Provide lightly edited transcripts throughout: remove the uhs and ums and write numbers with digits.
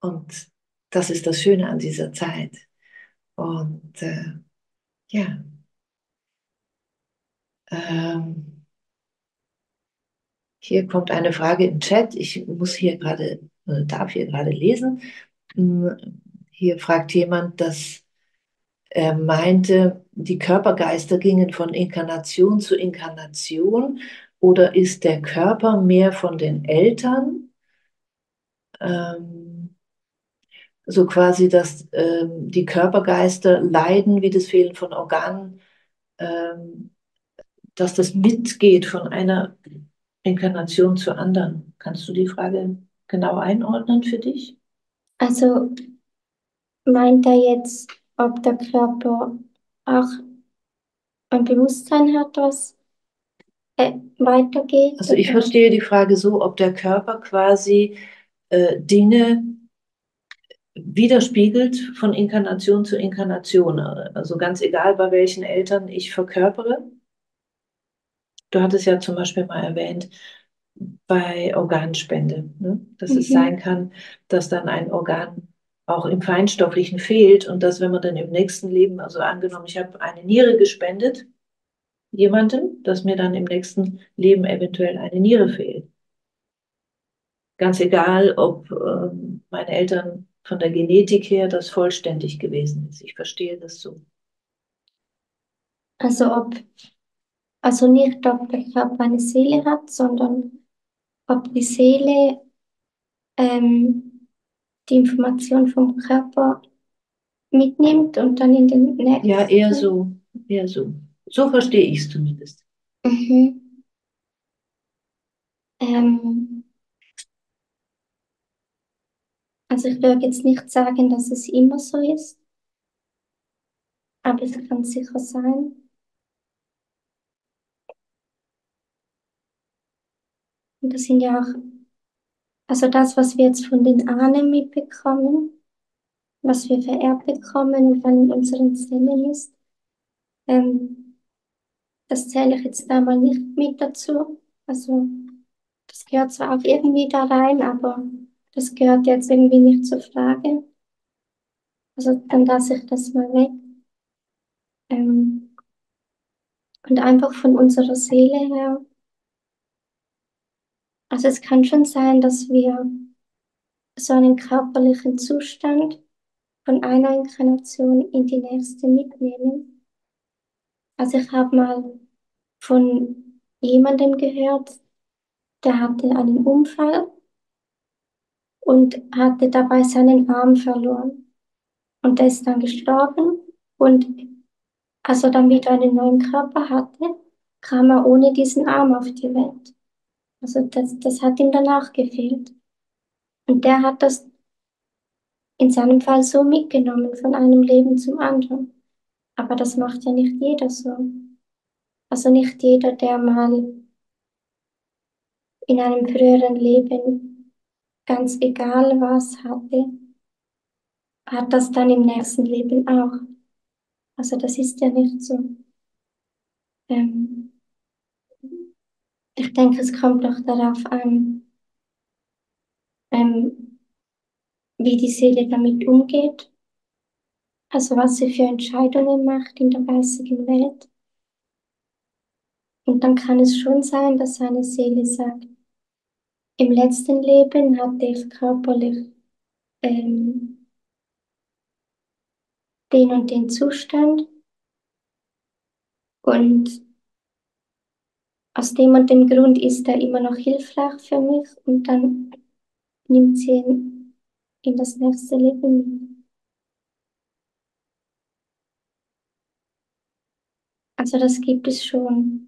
Und das ist das Schöne an dieser Zeit. Und ja, ähm, hier kommt eine Frage im Chat. Ich muss hier gerade, darf hier gerade lesen. Hm, Hier fragt jemand, dass er meinte, die Körpergeister gingen von Inkarnation zu Inkarnation, oder ist der Körper mehr von den Eltern? Ähm, so quasi, dass die Körpergeister leiden wie das Fehlen von Organen, ähm, dass das mitgeht von einer Inkarnation zur anderen. Kannst du die Frage genau einordnen für dich? Also meint er jetzt, ob der Körper auch ein Bewusstsein hat, was weitergeht? Also ich Oder? verstehe die Frage so, ob der Körper quasi Dinge widerspiegelt von Inkarnation zu Inkarnation. Also ganz egal, bei welchen Eltern ich verkörpere. Du hattest ja zum Beispiel mal erwähnt, bei Organspende, ne? Dass es sein Mhm. kann, dass dann ein Organ auch im Feinstofflichen fehlt und dass, wenn man dann im nächsten Leben, also angenommen, ich habe eine Niere gespendet, jemandem, dass mir dann im nächsten Leben eventuell eine Niere fehlt. Ganz egal, ob meine Eltern von der Genetik her das vollständig gewesen ist. Ich verstehe das so. Also also nicht, ob der Körper eine Seele hat, sondern ob die Seele die Information vom Körper mitnimmt und dann in den Ja, eher nächsten. so, eher so. So verstehe ich es zumindest. Mhm. Ähm, also ich würde jetzt nicht sagen, dass es immer so ist, aber es kann sicher sein. Und das sind ja auch, also das, was wir jetzt von den Ahnen mitbekommen, was wir vererbt bekommen und dann in unseren Zellen ist, ähm, das zähle ich jetzt da mal nicht mit dazu. Also das gehört zwar auch irgendwie da rein, aber das gehört jetzt irgendwie nicht zur Frage. Also dann lasse ich das mal weg. Ähm, und einfach von unserer Seele her. Also es kann schon sein, dass wir so einen körperlichen Zustand von einer Inkarnation in die nächste mitnehmen. Also ich habe mal von jemandem gehört, der hatte einen Unfall und hatte dabei seinen Arm verloren. Und der ist dann gestorben. Und als er dann wieder einen neuen Körper hatte, kam er ohne diesen Arm auf die Welt. Also das hat ihm danach gefehlt. Und der hat das in seinem Fall so mitgenommen von einem Leben zum anderen. Aber das macht ja nicht jeder so. Also nicht jeder, der mal in einem früheren Leben ganz egal was hatte, hat das dann im nächsten Leben auch. Also das ist ja nicht so. Ähm, ich denke, es kommt auch darauf an, ähm, wie die Seele damit umgeht, also was sie für Entscheidungen macht in der geistigen Welt. Und dann kann es schon sein, dass eine Seele sagt, im letzten Leben hatte ich körperlich ähm, den und den Zustand und aus dem und dem Grund ist er immer noch hilfreich für mich und dann nimmt sie ihn in das nächste Leben mit. Also das gibt es schon.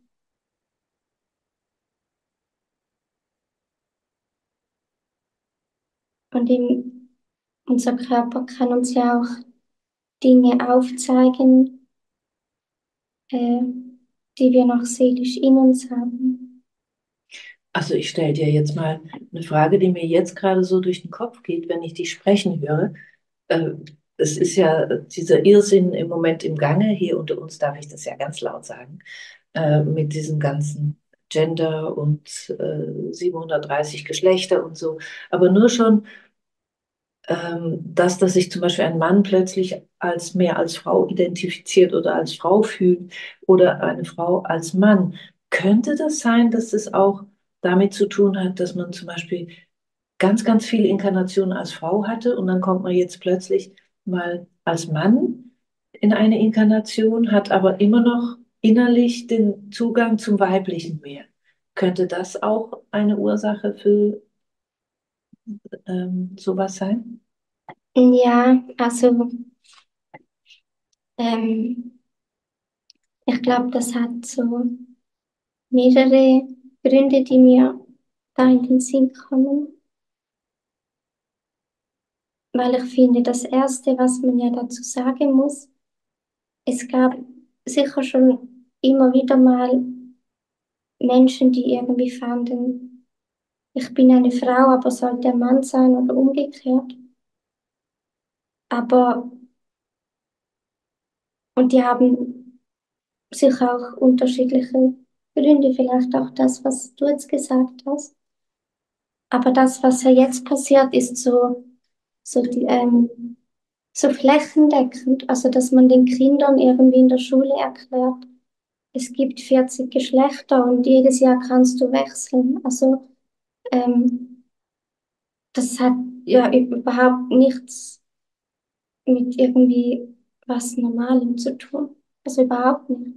Und unser Körper kann uns ja auch Dinge aufzeigen, äh, die wir noch seelisch in uns haben. Also ich stelle dir jetzt mal eine Frage, die mir jetzt gerade so durch den Kopf geht, wenn ich dich sprechen höre. Äh, Es ist ja dieser Irrsinn im Moment im Gange. Hier unter uns darf ich das ja ganz laut sagen, mit diesem ganzen Gender und 730 Geschlechter und so. Aber nur schon, dass sich zum Beispiel ein Mann plötzlich als mehr als Frau identifiziert oder als Frau fühlt oder eine Frau als Mann. Könnte das sein, dass es auch damit zu tun hat, dass man zum Beispiel ganz, ganz viele Inkarnationen als Frau hatte und dann kommt man jetzt plötzlich mal als Mann in eine Inkarnation, hat aber immer noch innerlich den Zugang zum Weiblichen mehr. Könnte das auch eine Ursache für sowas sein? Ja, also ähm, ich glaube, das hat so mehrere Gründe, die mir da in den Sinn kommen, weil ich finde, das Erste, was man ja dazu sagen muss, es gab sicher schon immer wieder mal Menschen, die irgendwie fanden, ich bin eine Frau, aber sollte ein Mann sein oder umgekehrt. Aber, und die haben sicher auch unterschiedliche Gründe, vielleicht auch das, was du jetzt gesagt hast. Aber das, was ja jetzt passiert, ist so flächendeckend, also dass man den Kindern irgendwie in der Schule erklärt, es gibt 40 Geschlechter und jedes Jahr kannst du wechseln. Also ähm, das hat ja überhaupt nichts mit irgendwie was Normalem zu tun. Also überhaupt nicht.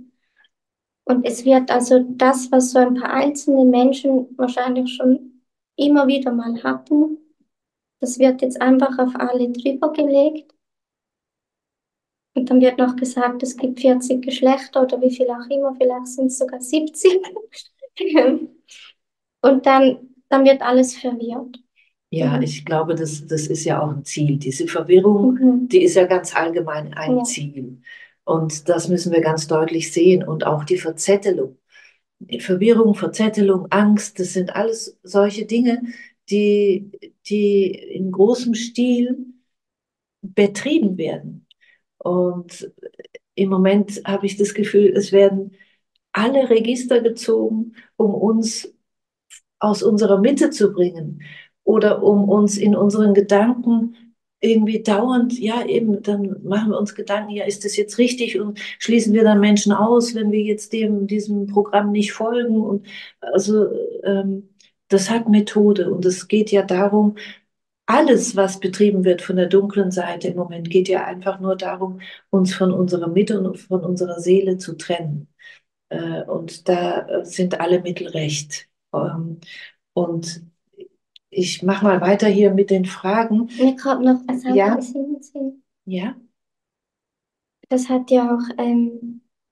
Und es wird also das, was so ein paar einzelne Menschen wahrscheinlich schon immer wieder mal hatten, das wird jetzt einfach auf alle drüber gelegt. Und dann wird noch gesagt, es gibt 40 Geschlechter oder wie viel auch immer, vielleicht sind es sogar 70. Und dann wird alles verwirrt. Ja, ich glaube, das ist ja auch ein Ziel. Diese Verwirrung, die ist ja ganz allgemein ein Ja. Ziel. Und das müssen wir ganz deutlich sehen. Und auch die Verzettelung. Die Verwirrung, Verzettelung, Angst, das sind alles solche Dinge, die in großem Stil betrieben werden. Und im Moment habe ich das Gefühl, es werden alle Register gezogen, um uns aus unserer Mitte zu bringen oder um uns in unseren Gedanken irgendwie dauernd, ja eben, dann machen wir uns Gedanken, ja, ist das jetzt richtig und schließen wir dann Menschen aus, wenn wir jetzt diesem Programm nicht folgen und also das hat Methode und es geht ja darum, alles, was betrieben wird von der dunklen Seite im Moment, geht ja einfach nur darum, uns von unserer Mitte und von unserer Seele zu trennen. Und da sind alle Mittel recht. Und ich mache mal weiter hier mit den Fragen. Mir kommt noch was Ja, anderes in den Sinn. ja, Das hat ja auch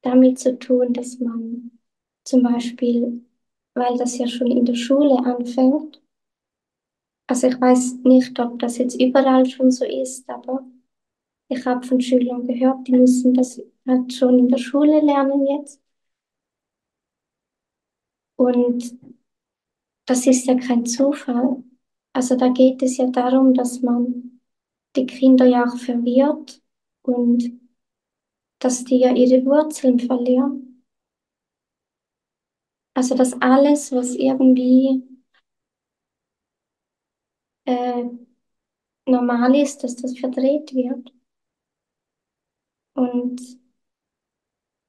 damit zu tun, dass man zum Beispiel, weil das ja schon in der Schule anfängt, also ich weiß nicht, ob das jetzt überall schon so ist, aber ich habe von Schülern gehört, die müssen das halt schon in der Schule lernen jetzt. Und das ist ja kein Zufall. Also da geht es ja darum, dass man die Kinder ja auch verwirrt und dass die ja ihre Wurzeln verlieren. Also dass alles, was irgendwie äh, normal ist, dass das verdreht wird. Und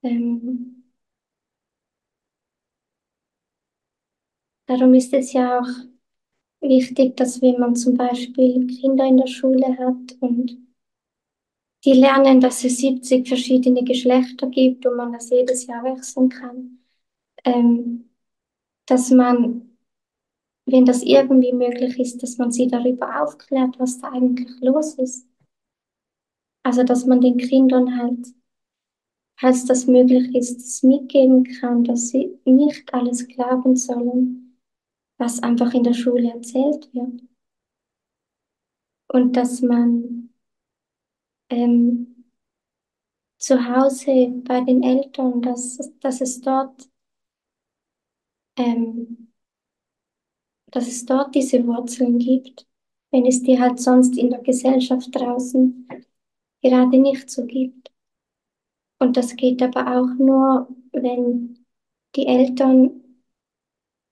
ähm, darum ist es ja auch wichtig, dass wenn man zum Beispiel Kinder in der Schule hat und die lernen, dass es 70 verschiedene Geschlechter gibt und man das jedes Jahr wechseln kann, ähm, dass man, wenn das irgendwie möglich ist, dass man sie darüber aufklärt, was da eigentlich los ist. Also, dass man den Kindern halt, falls das möglich ist, das mitgeben kann, dass sie nicht alles glauben sollen, was einfach in der Schule erzählt wird. Und dass man ähm, zu Hause bei den Eltern, dass es dort, ähm, dass es dort diese Wurzeln gibt, wenn es die halt sonst in der Gesellschaft draußen gerade nicht so gibt. Und das geht aber auch nur, wenn die Eltern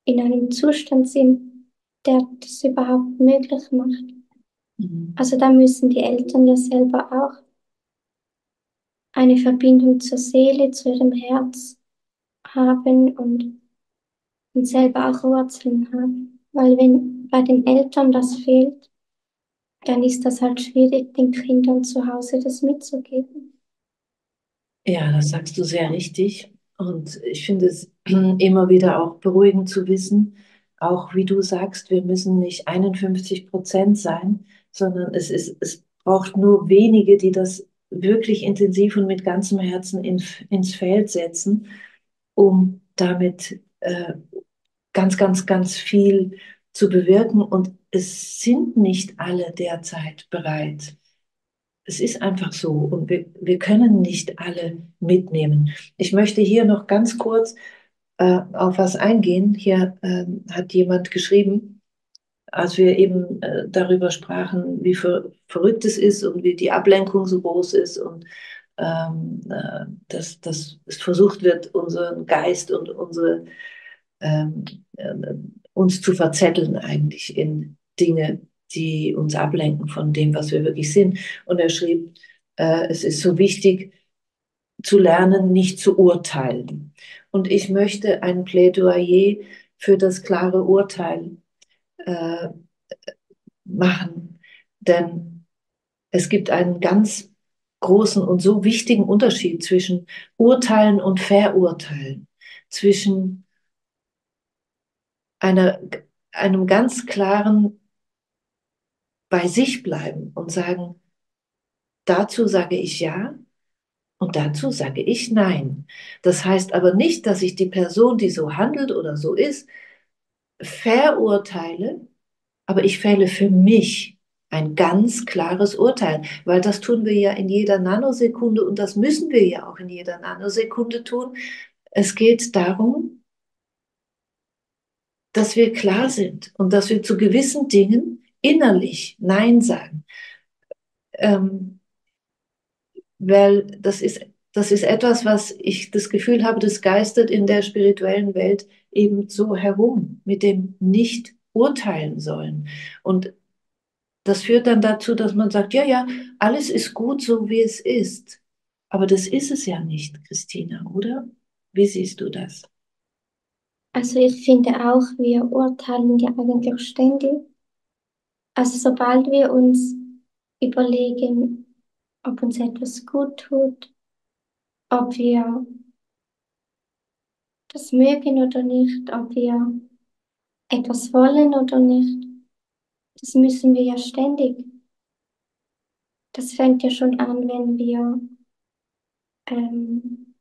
in einem Zustand sind, der das überhaupt möglich macht. Also da müssen die Eltern ja selber auch eine Verbindung zur Seele, zu ihrem Herz haben und selber auch Wurzeln haben. Weil wenn bei den Eltern das fehlt, dann ist das halt schwierig, den Kindern zu Hause das mitzugeben. Ja, das sagst du sehr richtig. Und ich finde es immer wieder auch beruhigend zu wissen, auch wie du sagst, wir müssen nicht 51% sein, sondern es braucht nur wenige, die das wirklich intensiv und mit ganzem Herzen ins Feld setzen, um damit ganz, ganz, ganz viel zu bewirken. Und es sind nicht alle derzeit bereit. Es ist einfach so und wir können nicht alle mitnehmen. Ich möchte hier noch ganz kurz auf was eingehen. Hier hat jemand geschrieben, als wir eben darüber sprachen, wie verrückt es ist und wie die Ablenkung so groß ist und dass es versucht wird, unseren Geist und ähm, äh, uns zu verzetteln eigentlich in Dinge, die uns ablenken von dem, was wir wirklich sind. Und er schrieb, es ist so wichtig zu lernen, nicht zu urteilen. Und ich möchte ein Plädoyer für das klare Urteil äh, machen, denn es gibt einen ganz großen und so wichtigen Unterschied zwischen Urteilen und Verurteilen, zwischen einer, einem ganz klaren bei sich bleiben und sagen, dazu sage ich ja und dazu sage ich nein. Das heißt aber nicht, dass ich die Person, die so handelt oder so ist, verurteile, aber ich fälle für mich ein ganz klares Urteil, weil das tun wir ja in jeder Nanosekunde und das müssen wir ja auch in jeder Nanosekunde tun. Es geht darum, dass wir klar sind und dass wir zu gewissen Dingen innerlich Nein sagen. Ähm, weil das ist etwas, was ich das Gefühl habe, das geistert in der spirituellen Welt eben so herum, mit dem nicht urteilen sollen. Und das führt dann dazu, dass man sagt, ja, ja, alles ist gut so, wie es ist. Aber das ist es ja nicht, Christina, oder? Wie siehst du das? Also ich finde auch, wir urteilen ja eigentlich ständig. Also sobald wir uns überlegen, ob uns etwas gut tut, ob wir das mögen oder nicht, ob wir etwas wollen oder nicht, das müssen wir ja ständig. Das fängt ja schon an, ähm,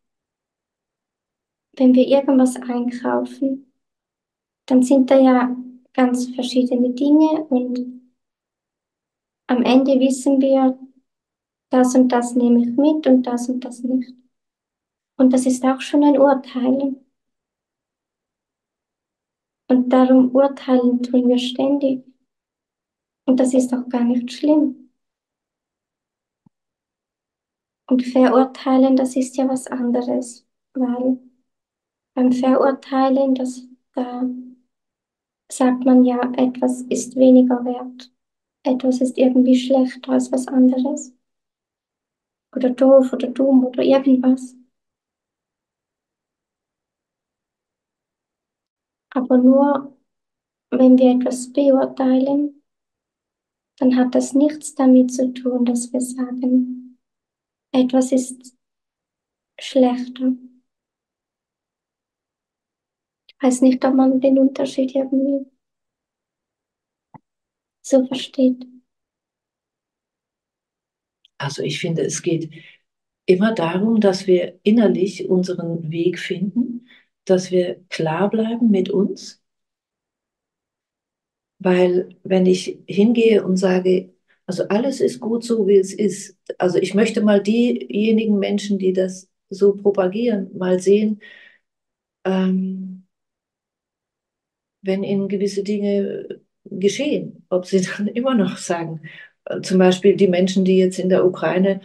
wenn wir irgendwas einkaufen, dann sind da ja ganz verschiedene Dinge und am Ende wissen wir, das und das nehme ich mit und das nicht. Und das ist auch schon ein Urteilen. Und darum urteilen tun wir ständig. Und das ist auch gar nicht schlimm. Und verurteilen, das ist ja was anderes, weil beim Verurteilen, da sagt man ja, etwas ist weniger wert. Etwas ist irgendwie schlechter als was anderes. Oder doof oder dumm oder irgendwas. Aber nur wenn wir etwas beurteilen, dann hat das nichts damit zu tun, dass wir sagen, etwas ist schlechter. Ich weiß nicht, ob man den Unterschied irgendwie so versteht. Also ich finde, es geht immer darum, dass wir innerlich unseren Weg finden, dass wir klar bleiben mit uns. Weil wenn ich hingehe und sage, also alles ist gut so, wie es ist, also ich möchte mal diejenigen Menschen, die das so propagieren, mal sehen, ähm, wenn ihnen gewisse Dinge geschehen, ob sie dann immer noch sagen, zum Beispiel die Menschen, die jetzt in der Ukraine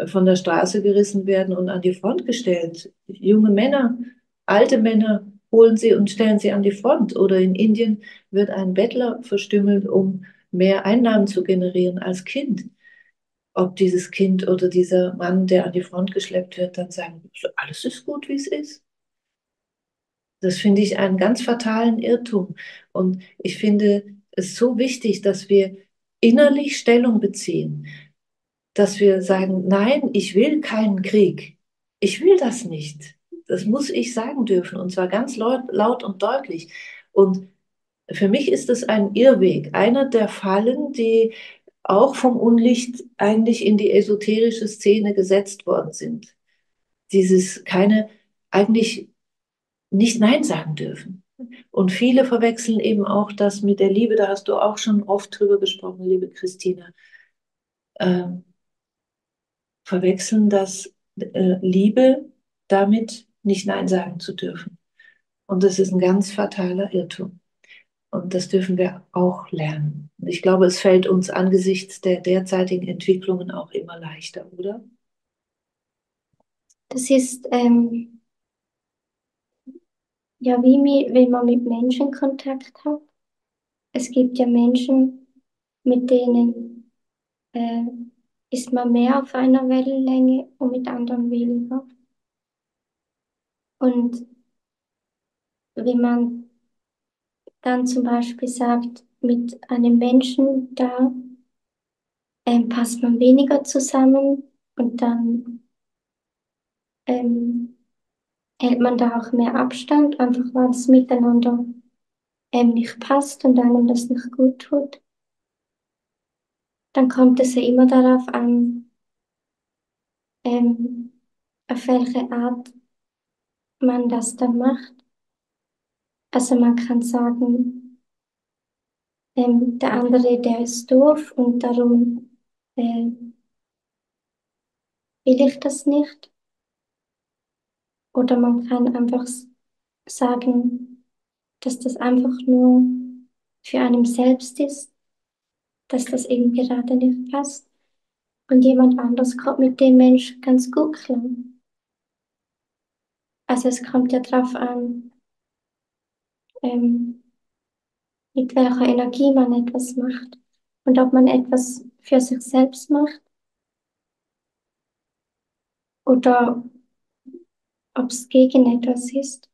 von der Straße gerissen werden und an die Front gestellt, junge Männer, alte Männer holen sie und stellen sie an die Front. Oder in Indien wird ein Bettler verstümmelt, um mehr Einnahmen zu generieren als Kind. Ob dieses Kind oder dieser Mann, der an die Front geschleppt wird, dann sagen, alles ist gut, wie es ist. Das finde ich einen ganz fatalen Irrtum. Und ich finde es so wichtig, dass wir innerlich Stellung beziehen, dass wir sagen, nein, ich will keinen Krieg. Ich will das nicht. Das muss ich sagen dürfen, und zwar ganz laut und deutlich. Und für mich ist es ein Irrweg, einer der Fallen, die auch vom Unlicht eigentlich in die esoterische Szene gesetzt worden sind. Dieses keine, eigentlich nicht Nein sagen dürfen. Und viele verwechseln eben auch das mit der Liebe, da hast du auch schon oft drüber gesprochen, liebe Christina, ähm, verwechseln das Liebe damit nicht Nein sagen zu dürfen. Und das ist ein ganz fataler Irrtum. Und das dürfen wir auch lernen. Und ich glaube, es fällt uns angesichts der derzeitigen Entwicklungen auch immer leichter, oder? Das ist ja wie wenn man mit Menschen Kontakt hat. Es gibt ja Menschen, mit denen äh, ist man mehr auf einer Wellenlänge und mit anderen weniger. Und wenn man dann zum Beispiel sagt, mit einem Menschen, da passt man weniger zusammen und dann ähm, hält man da auch mehr Abstand, einfach weil es miteinander nicht passt und einem das nicht gut tut. Dann kommt es ja immer darauf an, ähm, auf welche Art man das dann macht. Also man kann sagen, der andere, der ist doof und darum will ich das nicht. Oder man kann einfach sagen, dass das einfach nur für einen selbst ist, dass das eben gerade nicht passt. Und jemand anders kommt mit dem Mensch ganz gut klar. Also es kommt ja darauf an, ähm, mit welcher Energie man etwas macht und ob man etwas für sich selbst macht oder ob es gegen etwas ist.